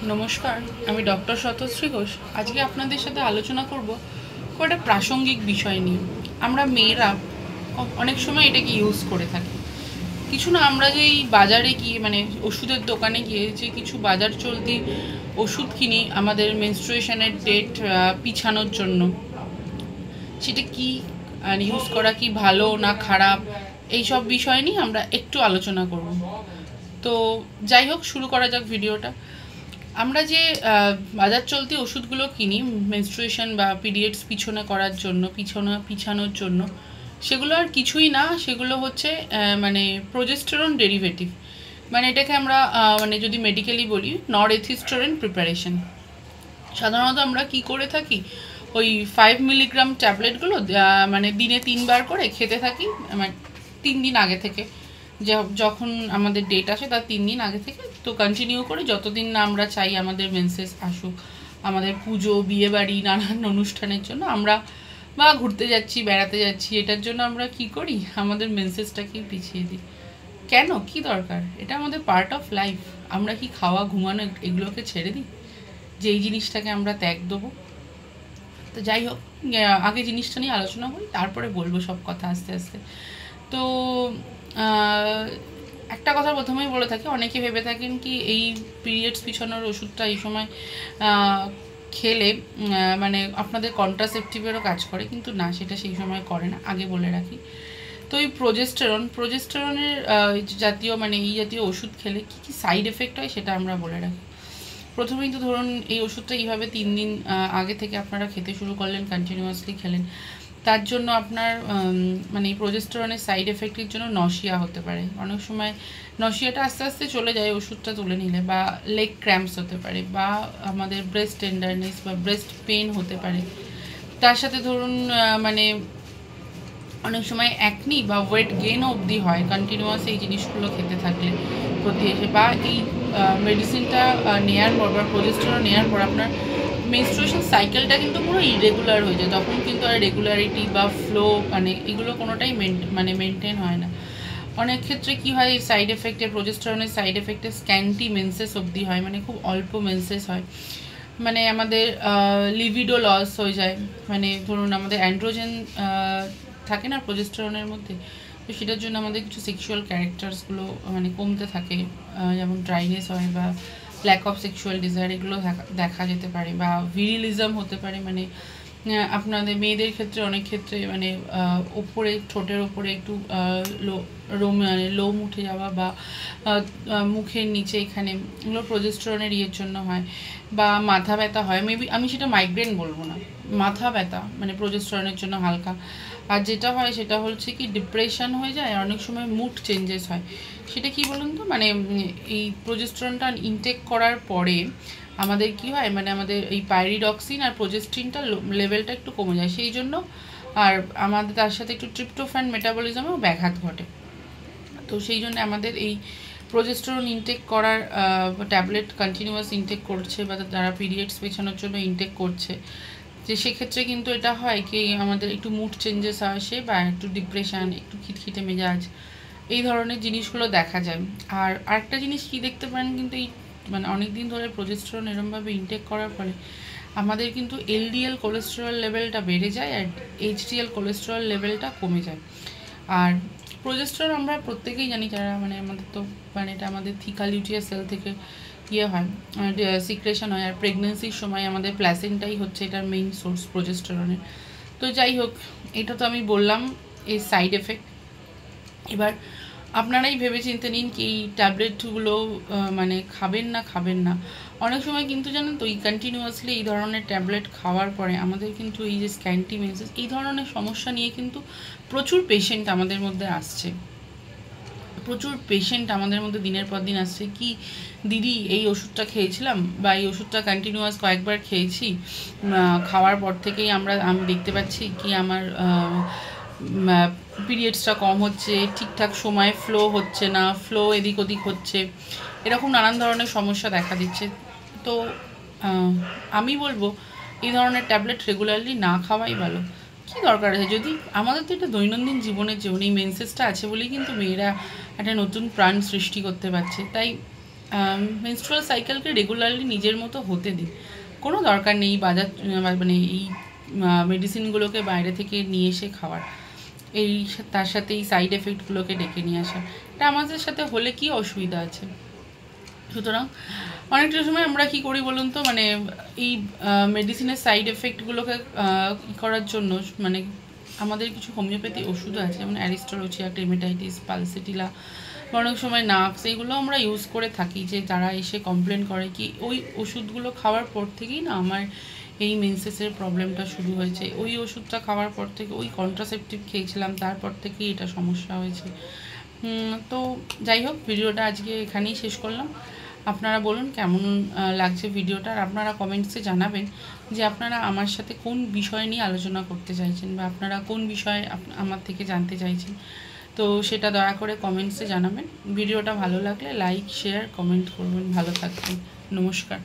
নমস্কার, আমি ডক্টর শতশ্রী ঘোষ। আজকে আপনাদের সাথে আলোচনা করব একটা প্রাসঙ্গিক বিষয় নিয়ে। আমরা মেয়েরা অনেক সময় এটাকে ইউজ করে থাকি। কিছু না, আমরা যেই বাজারে গিয়ে ওষুধের দোকানে গিয়ে যে কিছু বাজার চলতি ওষুধ কিনি আমাদের মেনস্ট্রুয়েশনের ডেট পিছানোর জন্য, সেটা কি ইউজ করা কি ভালো না খারাপ, এই সব বিষয় নিয়ে আমরা একটু আলোচনা করব। তো যাই হোক, শুরু করা যাক ভিডিওটা। আমরা যে বাজার চলতি ওষুধগুলো কিনি মেনস্ট্রুয়েশন বা পিরিয়ডস পিছানোর জন্য, সেগুলো আর কিছুই না, সেগুলো হচ্ছে প্রোজেস্টেরন ডেরিভেটিভ। এটাকে আমরা যদি মেডিকেলি বলি নরএথিস্টোরেন প্রিপারেশন। সাধারণত আমরা কি করে থাকি, ওই 5 মিলিগ্রাম ট্যাবলেটগুলো দিনে 3 বার করে খেতে থাকি, 3 দিন আগে থেকে। যখন আমাদের ডেট আসে তার 3 দিন আগে থেকে তো কন্টিনিউ করে যতদিন না আমরা চাই আমাদের মেন্সেস আসুক, আমাদের পুজো বিয়েবাড়ি নানান অনুষ্ঠানের জন্য আমরা বা ঘুরতে যাচ্ছি বেড়াতে যাচ্ছি, এটার জন্য আমরা কি করি, আমাদের মেন্সেসটাকে পিছিয়ে দিই। কেন, কি দরকার? এটা আমাদের পার্ট অফ লাইফ। আমরা কি খাওয়া ঘুমানো এগুলোকে ছেড়ে দিই যে এই জিনিসটাকে আমরা ত্যাগ দেবো? তো যাই হোক, আগে জিনিসটা নিয়ে আলোচনা করি, তারপরে বলবো সব কথা আস্তে আস্তে। তো একটা কথা প্রথমেই বলে থাকি, অনেকে ভেবে থাকেন কি এই পিরিয়ডস পিছানোর ওষুধটা এই সময় খেলে আপনাদের কন্ট্রাসেপটিভেরও কাজ করে, কিন্তু না, সেটা সেই সময় করে না, আগে বলে রাখি। তো এই প্রোজেস্টেরনের জাতীয় এই জাতীয় ওষুধ খেলে কী কী সাইড এফেক্ট হয় সেটা আমরা বলে রাখি। প্রথমেই তো ধরুন এই ওষুধটা এইভাবে 3 দিন আগে থেকে আপনারা খেতে শুরু করলেন, কন্টিনিউয়াসলি খেলেন, তার জন্য আপনার এই প্রোজেস্টেরনের সাইড এফেক্টের জন্য নশিয়া হতে পারে। অনেক সময় নশিয়াটা আস্তে আস্তে চলে যায় ওষুধটা তুলে নিলে, বা লেগ ক্র্যাম্পস হতে পারে, বা আমাদের ব্রেস্ট টেন্ডারনেস বা ব্রেস্ট পেন হতে পারে। তার সাথে ধরুন অনেক সময় অ্যাকনি বা ওয়েট গেন অবধি হয় কন্টিনিউয়াস এই জিনিসগুলো খেতে থাকলে প্রতি এসে, বা এই মেডিসিনটা নেওয়ার পর বা প্রোজেস্টেরন নেওয়ার পর আপনার মেনস্ট্রুয়েশন সাইকেলটা কিন্তু পুরো ইরেগুলার হয়ে যায়। তখন কিন্তু আর রেগুলারিটি বা ফ্লো এগুলো কোনোটাই মেনটেন হয় না। অনেক ক্ষেত্রে কি হয়, এই সাইড এফেক্টে প্রোজেস্টেরনের সাইড এফেক্টে স্ক্যান্টি মেন্সেস অবধি হয়, খুব অল্প মেন্সেস হয়, আমাদের লিভিডো লস হয়ে যায়। ধরুন আমাদের অ্যান্ড্রোজেন থাকে না প্রোজেস্টেরনের মধ্যে, তো সেটার জন্য আমাদের কিছু সেক্সুয়াল ক্যারেক্টার্সগুলো কমতে থাকে, যেমন ড্রাইনেস হয় বা ল্যাক অফ সেক্সুয়াল ডিজায়ার, এগুলো দেখা যেতে পারে, বা ভিরিলিজম হতে পারে। আপনাদের মেয়েদের ক্ষেত্রে অনেক ক্ষেত্রে ওপরে ঠোঁটের ওপরে একটু লোম উঠে যাওয়া, বা মুখের নিচে এখানে, এগুলো প্রোজেস্টেরনের ইয়ের জন্য হয়। বা মাথা ব্যথা হয়, মেবি আমি সেটা মাইগ্রেন বলবো না, মাথা ব্যথা প্রোজেস্টেরনের জন্য হালকা। আর যেটা হয় সেটা হচ্ছে কি ডিপ্রেশন হয়ে যায়, আর অনেক সময় মুড চেঞ্জেস হয়। সেটা কি বলুন তো, এই প্রোজেস্টেরনটা ইনটেক করার পরে আমাদের কি হয়, আমাদের এই পাইরিডক্সিন আর প্রোজেস্টিনটা লেভেলটা একটু কমে যায়, সেই জন্য। আর আমাদের তার সাথে একটু ট্রিপ্টোফ্যান মেটাবলিজমেও ব্যাঘাত ঘটে। তো সেই জন্য আমাদের এই প্রোজেস্টেরন ইনটেক করার ট্যাবলেট কন্টিনিউয়াস ইনটেক করছে, বা যারা পিরিয়ডস পেছানোর জন্য ইনটেক করছে, যে সেক্ষেত্রে কিন্তু এটা হয় কি আমাদের একটু মুড চেঞ্জেস আসে, বা একটু ডিপ্রেশান, একটু খিটখিটে মেজাজ, এই ধরনের জিনিসগুলো দেখা যায়। আর আরেকটা জিনিস কি দেখতে পারেন, কিন্তু এই অনেক দিন ধরে প্রোজেস্টেরন এরমভাবে ইনটেক করার ফলে আমাদের কিন্তু এলডিএল কোলেস্টেরল লেভেলটা বেড়ে যায়, আর এইচডিএল কোলেস্টেরল লেভেলটা কমে যায়। আর প্রোজেস্টেরন আমরা প্রত্যেকেই জানি, যারা আমাদের তো এটা আমাদের থিকাল ইউটিয়াস সেল থেকে ইয়ে হয়, সিক্রেশন হয়, আর প্রেগনেন্সির সময় আমাদের প্ল্যাসেন্টাই হচ্ছে এটার মেইন সোর্স প্রোজেস্টেরনের। তো যাই হোক, এটা তো আমি বললাম এই সাইড এফেক্ট। এবার আপনারাই ভেবে চিন্তে নিন কি এই ট্যাবলেটগুলো খাবেন না। অনেক সময় কিন্তু জানেন তো, এই কন্টিনিউয়াসলি এই ধরনের ট্যাবলেট খাওয়ার পরে আমাদের কিন্তু এই যে স্ক্যান্টি মেন্সেস, এই ধরনের সমস্যা নিয়ে কিন্তু প্রচুর পেশেন্ট আমাদের মধ্যে আসছে। আমাদের মধ্যে দিনের পর দিন আসছে কি, দিদি এই ওষুধটা খেয়েছিলাম, বা এই ওষুধটা কন্টিনিউয়াস কয়েকবার খেয়েছি, খাওয়ার পর থেকেই আমি দেখতে পাচ্ছি কি আমার পিরিয়ডসটা কম হচ্ছে, ঠিকঠাক সময়ে ফ্লো হচ্ছে না, ফ্লো এদিক ওদিক হচ্ছে, এরকম নানান ধরনের সমস্যা দেখা দিচ্ছে। তো আমি বলবো এই ধরনের ট্যাবলেট রেগুলারলি না খাওয়াই ভালো। কী দরকার আছে, যদি আমাদের তো এটা দৈনন্দিন জীবনের জীবন, এই মেন্সেসটা আছে বলেই কিন্তু মেয়েরা একটা নতুন প্রাণ সৃষ্টি করতে পারছে। তাই মেনস্ট্রুয়াল সাইকেলকে রেগুলারলি নিজের মতো হতে দিন। কোনো দরকার নেই বাজার মানে এই মেডিসিনগুলোকে বাইরে থেকে নিয়ে এসে খাওয়ার, এই তার সাথে এই সাইড এফেক্টগুলোকে ডেকে নিয়ে আসা। এটা আমাদের সাথে হলে কি অসুবিধা আছে? সুতরাং অনেকটা সময় আমরা কি করি বলুন তো, মানে এই মেডিসিনের সাইড এফেক্টগুলোকে করার জন্য মানে আমাদের কিছু হোমিওপ্যাথি ওষুধ আছে, যেমন অ্যারিস্টোলোচিয়া, ক্লেমেটাইটিস, পালসেটিলা, অনেক সময় নাক্স, এইগুলো আমরা ইউজ করে থাকি। যে যারা এসে কমপ্লেন করে কি ওই ওষুধগুলো খাওয়ার পর থেকেই না আমার এই মেন্সেসের প্রবলেমটা শুরু হয়েছে, ওই ওষুধটা খাওয়ার পর থেকে, ওই কন্ট্রাসেপটিভ খেয়েছিলাম তারপর থেকেই এটা সমস্যা হয়েছে। তো যাই হোক, ভিডিওটা আজকে এখানেই শেষ করলাম। আপনারা বলুন কেমন লাগছে ভিডিওটা, আর আপনারা কমেন্টসে জানাবেন যে আপনারা আমার সাথে কোন বিষয় নিয়ে আলোচনা করতে চাইছেন, বা আপনারা কোন বিষয়ে আমার থেকে জানতে চাইছেন। তো সেটা দয়া করে কমেন্টসে জানাবেন। ভিডিওটা ভালো লাগলে লাইক, শেয়ার, কমেন্ট করবেন। ভালো থাকবেন। নমস্কার।